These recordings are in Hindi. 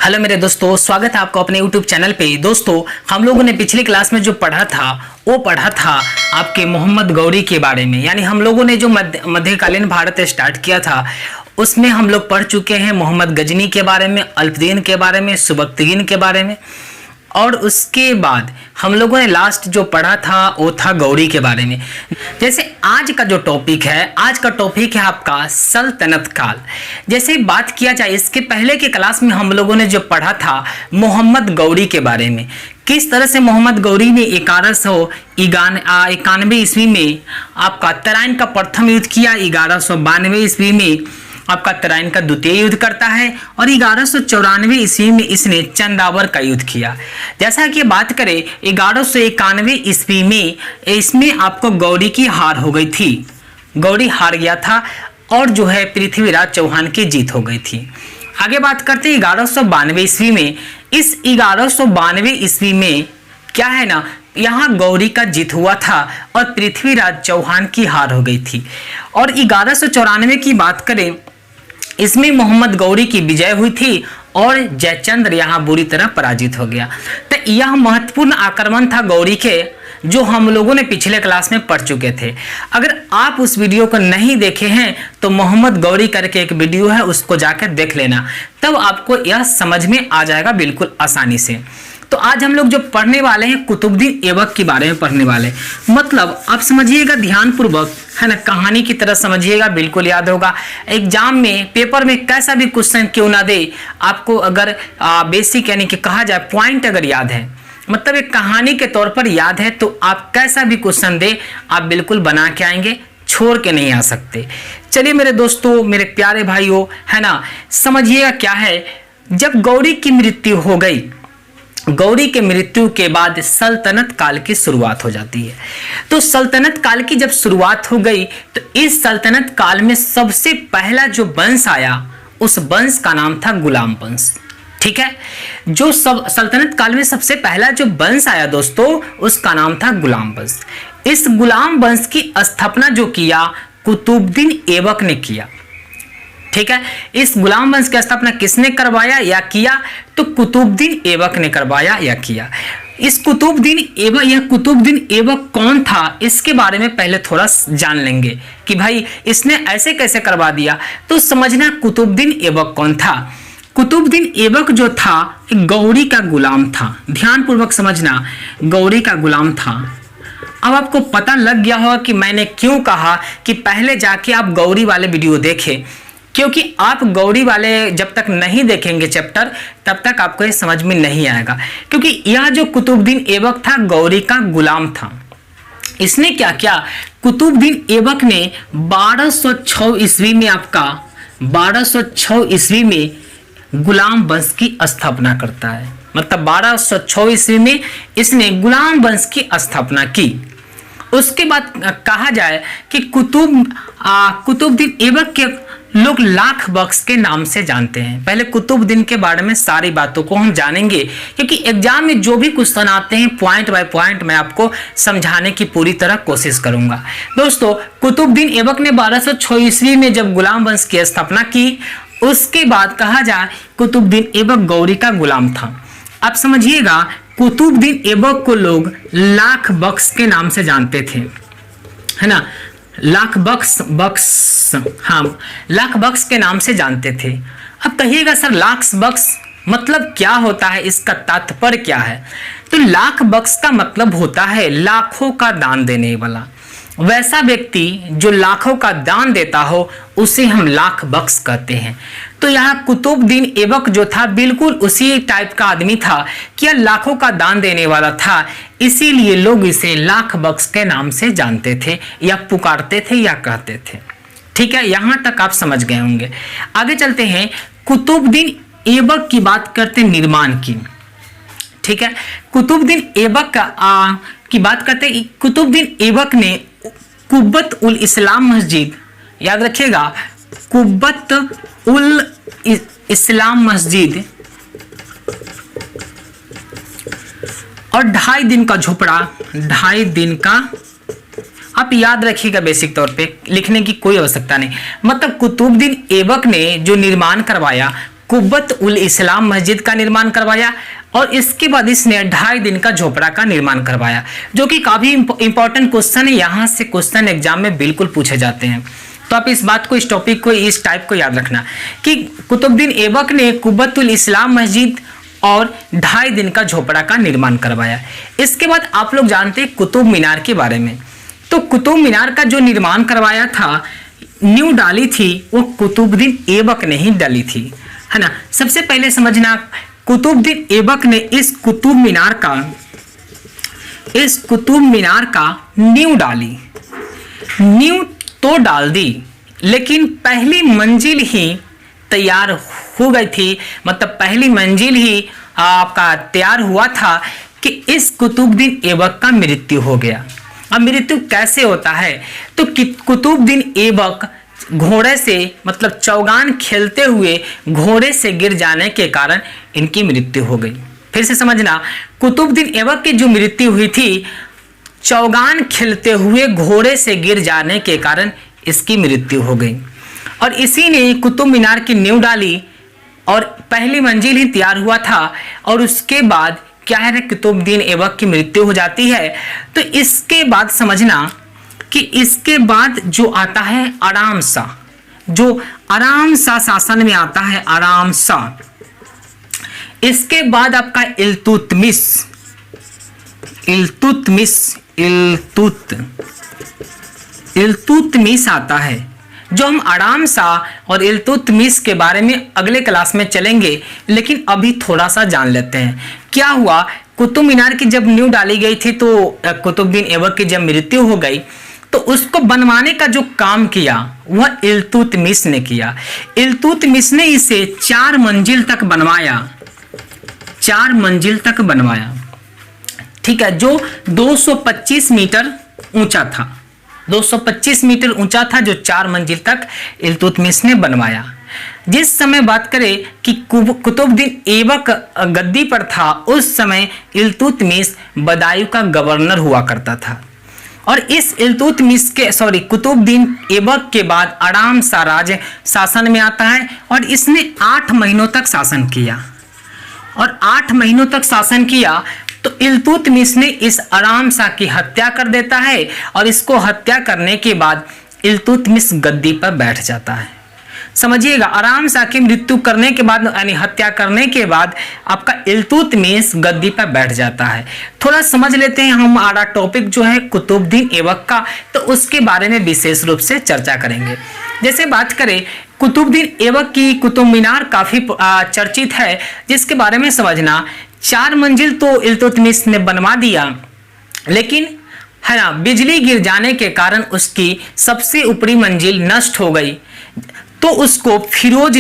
हेलो मेरे दोस्तों, स्वागत है आपको अपने YouTube चैनल पे। दोस्तों, हम लोगों ने पिछली क्लास में जो पढ़ा था वो पढ़ा था आपके मोहम्मद गौरी के बारे में। यानी हम लोगों ने जो मध्यकालीन भारत स्टार्ट किया था उसमें हम लोग पढ़ चुके हैं मोहम्मद गजनी के बारे में, अल्पदीन के बारे में, सुबक्तगीन के बारे में, और उसके बाद हम लोगों ने लास्ट जो पढ़ा था वो था गौरी के बारे में। जैसे आज का जो टॉपिक है, आज का टॉपिक है आपका सल्तनत काल। जैसे बात किया जाए, इसके पहले के क्लास में हम लोगों ने जो पढ़ा था मोहम्मद गौरी के बारे में, किस तरह से मोहम्मद गौरी ने 1191 ईस्वी में आपका तराइन का प्रथम युद्ध किया, 1192 ईस्वी में आपका तराइन का द्वितीय युद्ध करता है, और 1194 ईस्वी में इसने चंदावर का युद्ध किया। जैसा कि बात करें 1191 ईस्वी में इसमें आपको गौरी की हार हो गई थी, गौरी हार गया था और जो है पृथ्वीराज चौहान की जीत हो गई थी। आगे बात करते हैं 1192 ईस्वी में। इस 1192 ईस्वी में क्या है ना, यहाँ गौरी का जीत हुआ था और पृथ्वीराज चौहान की हार हो गई थी। और 1194 की बात करें, इसमें मोहम्मद गौरी की विजय हुई थी और जयचंद्र यहाँ बुरी तरह पराजित हो गया। तो यह महत्वपूर्ण आक्रमण था गौरी के, जो हम लोगों ने पिछले क्लास में पढ़ चुके थे। अगर आप उस वीडियो को नहीं देखे हैं तो मोहम्मद गौरी करके एक वीडियो है, उसको जाकर देख लेना, तब आपको यह समझ में आ जाएगा बिल्कुल आसानी से। तो आज हम लोग जो पढ़ने वाले हैं कुतुबुद्दीन ऐबक के बारे में पढ़ने वाले, मतलब आप समझिएगा ध्यानपूर्वक, है ना, कहानी की तरह समझिएगा, बिल्कुल याद होगा। एग्जाम में पेपर में कैसा भी क्वेश्चन क्यों ना दे, आपको अगर बेसिक यानी कि कहा जाए पॉइंट अगर याद है, मतलब एक कहानी के तौर पर याद है, तो आप कैसा भी क्वेश्चन दे आप बिल्कुल बना के आएंगे, छोड़ के नहीं आ सकते। चलिए मेरे दोस्तों, मेरे प्यारे भाइयों, है ना, समझिएगा क्या है। जब गौरी की मृत्यु हो गई, गौरी के मृत्यु के बाद सल्तनत काल की शुरुआत हो जाती है। तो सल्तनत काल की जब शुरुआत हो गई तो इस सल्तनत काल में सबसे पहला जो वंश आया उस वंश का नाम था गुलाम वंश। ठीक है, जो सब सल्तनत काल में सबसे पहला जो वंश आया दोस्तों, उसका नाम था गुलाम वंश। इस गुलाम वंश की स्थापना जो किया कुतुबुद्दीन ऐबक ने किया। ठीक है, इस गुलाम वंश की स्थापना किसने करवाया या किया, तो कुतुबुद्दीन ऐबक ने करवाया या किया। इस कुतुबुद्दीन ऐबक, यह कुतुबुद्दीन ऐबक कौन था, इसके बारे में पहले थोड़ा जान लेंगे कि भाई इसने ऐसे कैसे करवा दिया, तो समझना कुतुबुद्दीन ऐबक कौन था। कुतुबुद्दीन ऐबक जो था गौरी का गुलाम था, ध्यानपूर्वक समझना, गौरी का गुलाम था। अब आपको पता लग गया होगा कि मैंने क्यों कहा कि पहले जाके आप गौरी वाले वीडियो देखें, क्योंकि आप गौरी वाले जब तक नहीं देखेंगे चैप्टर तब तक आपको ये समझ में नहीं आएगा। क्योंकि यह जो कुतुबुद्दीन ऐबक था गौरी का गुलाम था। इसने क्या किया, कुतुबुद्दीन ऐबक ने 1206 ईस्वी में, आपका 1206 ईस्वी में गुलाम वंश की स्थापना करता है। मतलब 1206 ईस्वी में इसने गुलाम वंश की स्थापना की। उसके बाद कहा जाए कि कुतुबुद्दीन ऐबक के लोग लाख बख्श के नाम से जानते हैं। पहले कुतुबुद्दीन के बारे में सारी बातों को हम जानेंगे, क्योंकि एग्जाम में जो भी क्वेश्चन आते हैं पॉइंट बाय पॉइंट मैं आपको समझाने की पूरी तरह कोशिश करूंगा। दोस्तों, कुतुबुद्दीन ऐबक ने 1206 ईस्वी में जब गुलाम वंश की स्थापना की, उसके बाद कहा जाए कुतुबुद्दीन ऐबक गौरी का गुलाम था। आप समझिएगा, कुतुबुद्दीन ऐबक को लोग लाख बख्श के नाम से जानते थे, है ना, लाख बख्श, हाँ, लाख बख्श के नाम से जानते थे। अब कहिएगा सर लाख बख्श मतलब क्या होता है, इसका तात्पर्य क्या है? तो लाख बख्श का मतलब होता है लाखों का दान देने वाला। वैसा व्यक्ति जो लाखों का दान देता हो उसे हम लाख बख्श कहते हैं। तो यहाँ कुतुबुद्दीन ऐबक जो था बिल्कुल उसी टाइप का आदमी था कि यह लाखों का दान देने वाला था, इसीलिए लोग इसे लाख बख्श के नाम से जानते थे या पुकारते थे या कहते थे। ठीक है, यहाँ तक आप समझ गए होंगे। आगे चलते हैं, कुतुबुद्दीन ऐबक की बात करते हैं निर्माण की। ठीक है, कुतुबुद्दीन ऐबक की बात करते हैं। कुतुबुद्दीन ऐबक ने कुब्बत उल इस्लाम मस्जिद, याद रखिएगा, कुब्बत उल इस्लाम मस्जिद और 2.5 दिन का झोपड़ा, 2.5 दिन का, आप याद रखिएगा, बेसिक तौर पे लिखने की कोई आवश्यकता नहीं। मतलब कुतुबुद्दीन ऐबक ने जो निर्माण करवाया कुब्बत उल इस्लाम मस्जिद का निर्माण करवाया और इसके बाद इसने 2.5 दिन का झोपड़ा का निर्माण करवाया, जो कि काफी इंपॉर्टेंट क्वेश्चन है। यहाँ से क्वेश्चन एग्जाम में बिल्कुल पूछे जाते हैं, तो आप इस बात को, इस टॉपिक को, इस टाइप को याद रखना कि कुतुबुद्दीन ऐबक ने कुब्बत उल इस्लाम मस्जिद और 2.5 दिन का झोपड़ा का निर्माण करवाया। इसके बाद आप लोग जानते हैं कुतुब मीनार के बारे में। तो कुतुब मीनार का जो निर्माण करवाया था, नींव डाली थी, वो कुतुबुद्दीन ऐबक ने ही डाली थी, है ना। सबसे पहले समझना, कुतुबुद्दीन ऐबक ने इस कुतुब मीनार का नींव डाली। नींव तो डाल दी, लेकिन पहली मंजिल ही तैयार हो गई थी, मतलब पहली मंजिल ही आपका तैयार हुआ था कि इस कुतुबुद्दीन ऐबक का मृत्यु हो गया। अब मृत्यु कैसे होता है, तो कुतुबुद्दीन ऐबक घोड़े से, मतलब चौगान खेलते हुए घोड़े से गिर जाने के कारण इनकी मृत्यु हो गई। फिर से समझना, कुतुबुद्दीन ऐबक की जो मृत्यु हुई थी, चौगान खेलते हुए घोड़े से गिर जाने के कारण इसकी मृत्यु हो गई। और इसी ने कुतुब मीनार की नींव डाली और पहली मंजिल ही तैयार हुआ था, और उसके बाद क्या है, कुतुबुद्दीन ऐबक की मृत्यु हो जाती है। तो इसके बाद समझना कि इसके बाद जो आता है आराम शाह, जो आराम शाह शासन में आता है, आराम शाह। इसके बाद आपका इल्तुतमिश आता है, जो हम आराम शाह और इल्तुतमिश के बारे में अगले क्लास में चलेंगे, लेकिन अभी थोड़ा सा जान लेते हैं क्या हुआ। कुतुब मीनार की जब नींव डाली गई थी, तो कुतुबुद्दीन ऐबक की जब मृत्यु हो गई, तो उसको बनवाने का जो काम किया वह इल्तुतमिश ने किया। इल्तुतमिश ने इसे 4 मंजिल तक बनवाया, 4 मंजिल तक बनवाया, ठीक है, जो 225 मीटर ऊंचा था, 225 मीटर ऊंचा था, जो 4 मंजिल तक इल्तुतमिश ने बनवाया। जिस समय बात करें कि कुतुबुद्दीन ऐबक गद्दी पर था, उस समय इल्तुतमिश बदायूं का गवर्नर हुआ करता था। और इस कुतुबुद्दीन ऐबक के बाद आराम शाह राज्य शासन में आता है, और इसने 8 महीनों तक शासन किया। और 8 महीनों तक शासन किया तो इल्तुतमिश ने इस आराम शाह की हत्या कर देता है, और इसको हत्या करने के बाद इल्तुतमिश गद्दी पर बैठ जाता है। समझिएगा, आराम शाह की मृत्यु करने के बाद, यानी हत्या करने के बाद आपका इल्तुतमिश गद्दी पर बैठ जाता है। थोड़ा समझ लेते हैं, हमारा टॉपिक जो है कुतुबुद्दीन ऐबक का, तो उसके बारे में विशेष रूप से चर्चा करेंगे। जैसे बात करें कुतुबुद्दीन ऐबक की कुतुब मीनार काफी चर्चित है, जिसके बारे में समझना, 4 मंजिल तो इल्तुतमिश ने बनवा दिया, लेकिन है ना, बिजली गिर जाने के कारण उसकी सबसे ऊपरी मंजिल नष्ट हो गई। तो उसको फिरोज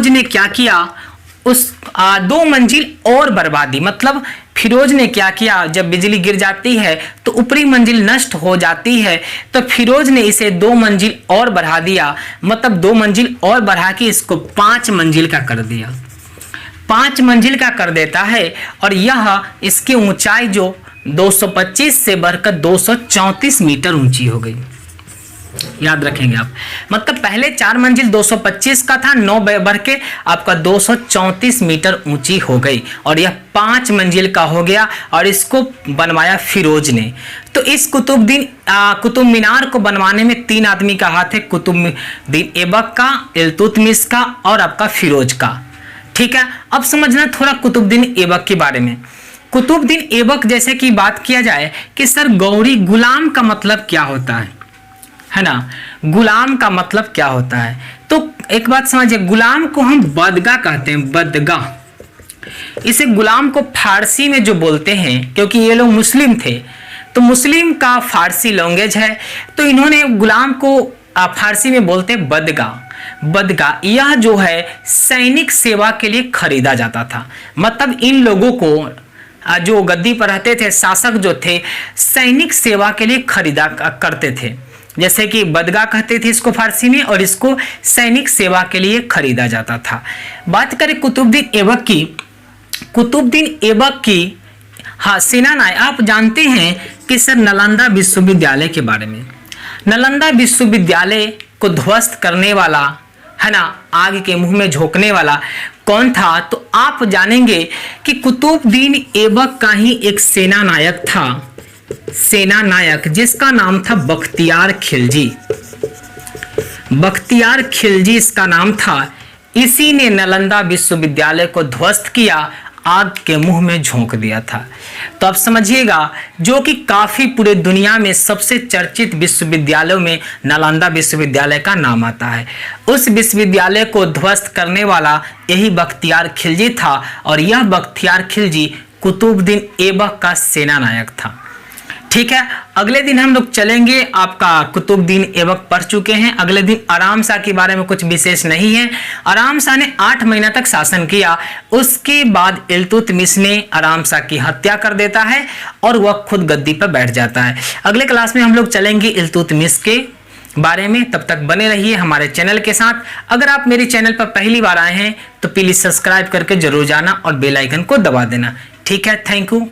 ने क्या किया, उस 2 मंजिल और बढ़वा दी। मतलब फिरोज ने क्या किया, जब बिजली गिर जाती है तो ऊपरी मंजिल नष्ट हो जाती है, तो फिरोज ने इसे 2 मंजिल और बढ़ा दिया। मतलब 2 मंजिल और बढ़ा के इसको 5 मंजिल का कर दिया, 5 मंजिल का कर देता है। और यह इसकी ऊंचाई जो 225 से बढ़कर 234 मीटर ऊंची हो गई, याद रखेंगे आप। मतलब पहले 4 मंजिल 225 का था, 9 बढ़ के आपका 234 मीटर ऊंची हो गई, और यह 5 मंजिल का हो गया, और इसको बनवाया फिरोज ने। तो इस कुतुब मीनार को बनवाने में 3 आदमी का हाथ है, कुतुबुद्दीन ऐबक का, इल्तुतमिश का और आपका फिरोज का। ठीक है, अब समझना थोड़ा कुतुबुद्दीन ऐबक के बारे में। कुतुबुद्दीन ऐबक जैसे कि बात किया जाए कि सर गौरी, गुलाम का मतलब क्या होता है ना, गुलाम का मतलब क्या होता है, तो एक बात समझिए, गुलाम को हम बदगा कहते हैं, बदगा। इसे गुलाम को फारसी में जो बोलते हैं, क्योंकि ये लोग मुस्लिम थे, तो मुस्लिम का फारसी लैंग्वेज है, तो इन्होंने गुलाम को फारसी में बोलते हैं बदगा। बदगा यह जो है सैनिक सेवा के लिए खरीदा जाता था। मतलब इन लोगों को, जो गद्दी पर रहते थे, शासक जो थे, सैनिक सेवा के लिए खरीदा करते थे। जैसे कि बदगा कहते थे इसको फारसी में, और इसको सैनिक सेवा के लिए खरीदा जाता था। बात करें कुतुबुद्दीन ऐबक की हाँ सेना नायक, आप जानते हैं कि सर नालंदा विश्वविद्यालय के बारे में। नालंदा विश्वविद्यालय को ध्वस्त करने वाला, है ना, आग के मुंह में झोंकने वाला कौन था? तो आप जानेंगे कि कुतुबुद्दीन ऐबक का ही एक सेना नायक था, सेना नायक, जिसका नाम था बख्तियार खिलजी। बख्तियार खिलजी इसका नाम था। इसी ने नालंदा विश्वविद्यालय को ध्वस्त किया, आग के मुंह में झोंक दिया था। तो आप समझिएगा, जो कि काफी पूरे दुनिया में सबसे चर्चित विश्वविद्यालयों में नालंदा विश्वविद्यालय का नाम आता है। उस विश्वविद्यालय को ध्वस्त करने वाला यही बख्तियार खिलजी था, और यह बख्तियार खिलजी कुतुबुद्दीन ऐबक का सेना नायक था। ठीक है, अगले दिन हम लोग चलेंगे, आपका कुतुबुद्दीन ऐबक पढ़ चुके हैं। अगले दिन आराम शाह के बारे में कुछ विशेष नहीं है। आराम शाह ने 8 महीना तक शासन किया। उसके बाद इल्तुतमिश ने आराम शाह की हत्या कर देता है और वह खुद गद्दी पर बैठ जाता है। अगले क्लास में हम लोग चलेंगे इल्तुतमिश के बारे में। तब तक बने रहिए हमारे चैनल के साथ। अगर आप मेरे चैनल पर पहली बार आए हैं तो प्लीज सब्सक्राइब करके जरूर जाना और बेल आइकन को दबा देना। ठीक है, थैंक यू।